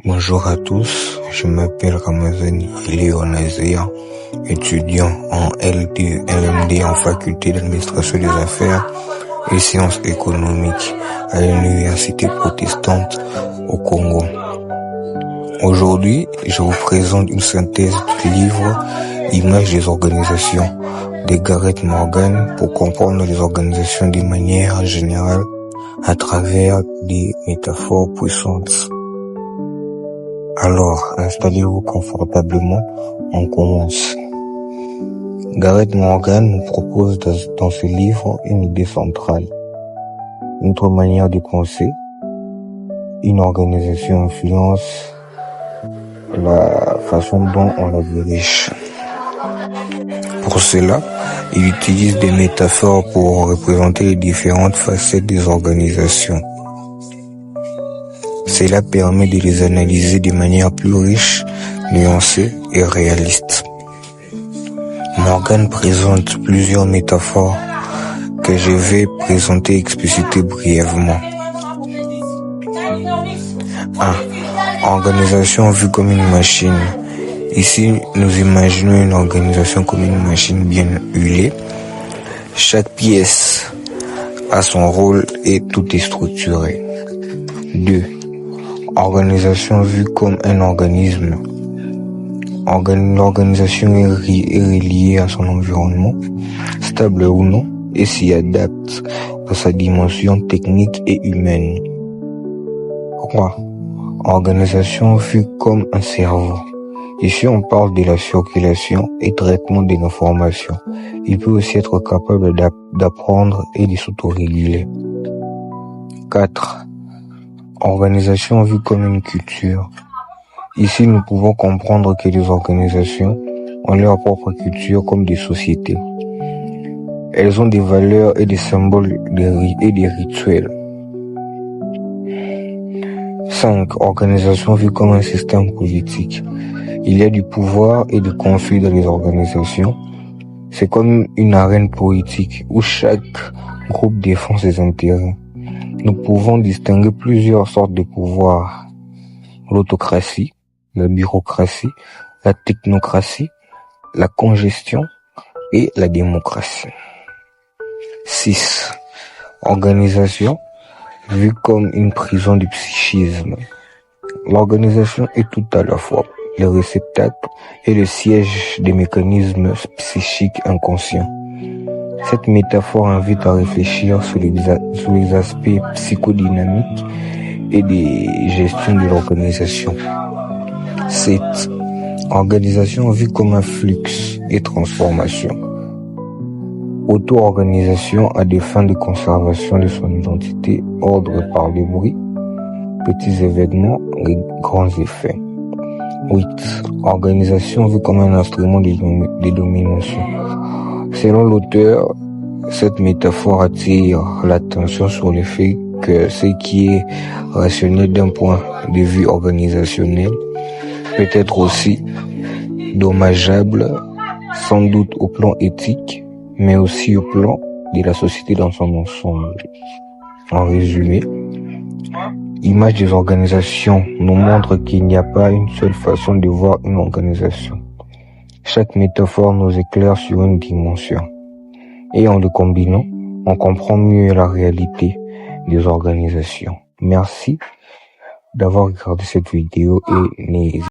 Bonjour à tous, je m'appelle Ramazani Léonazia, étudiant en LMD en faculté d'administration des affaires et sciences économiques à l'université protestante au Congo. Aujourd'hui, je vous présente une synthèse du livre Images des organisations de Gareth Morgan pour comprendre les organisations de manière générale à travers des métaphores puissantes. Alors, installez-vous confortablement, on commence. Gareth Morgan nous propose dans ce livre une idée centrale. Notre manière de penser, une organisation influence la façon dont on la dirige. Pour cela, il utilise des métaphores pour représenter les différentes facettes des organisations. Cela permet de les analyser de manière plus riche, nuancée et réaliste. Morgan présente plusieurs métaphores que je vais présenter et expliciter brièvement. 1. Organisation vue comme une machine. Ici, nous imaginons une organisation comme une machine bien huilée. Chaque pièce a son rôle et tout est structuré. 2. Organisation vue comme un organisme. L'organisation est reliée à son environnement, stable ou non, et s'y adapte à sa dimension technique et humaine. 3. Organisation vue comme un cerveau. Ici, on parle de la circulation et traitement de l'information. Il peut aussi être capable d'apprendre et de s'autoréguler. 4. Organisation vue comme une culture. Ici, nous pouvons comprendre que les organisations ont leur propre culture comme des sociétés. Elles ont des valeurs et des symboles et des rituels. 5. Organisation vue comme un système politique. Il y a du pouvoir et du conflit dans les organisations. C'est comme une arène politique où chaque groupe défend ses intérêts. Nous pouvons distinguer plusieurs sortes de pouvoirs. L'autocratie, la bureaucratie, la technocratie, la congestion et la démocratie. 6. Organisation vue comme une prison du psychisme. L'organisation est tout à la fois le réceptacle et le siège des mécanismes psychiques inconscients. Cette métaphore invite à réfléchir sur les aspects psychodynamiques et de gestion de l'organisation. 7. Organisation vue comme un flux et transformation. Auto-organisation à des fins de conservation de son identité, ordre par le bruit, petits événements et grands effets. 8. Organisation vue comme un instrument de domination. Selon l'auteur, cette métaphore attire l'attention sur le fait que ce qui est rationnel d'un point de vue organisationnel peut être aussi dommageable, sans doute au plan éthique, mais aussi au plan de la société dans son ensemble. En résumé, Images des organisations nous montre qu'il n'y a pas une seule façon de voir une organisation. Chaque métaphore nous éclaire sur une dimension. Et en le combinant, on comprend mieux la réalité des organisations. Merci d'avoir regardé cette vidéo et n'hésitez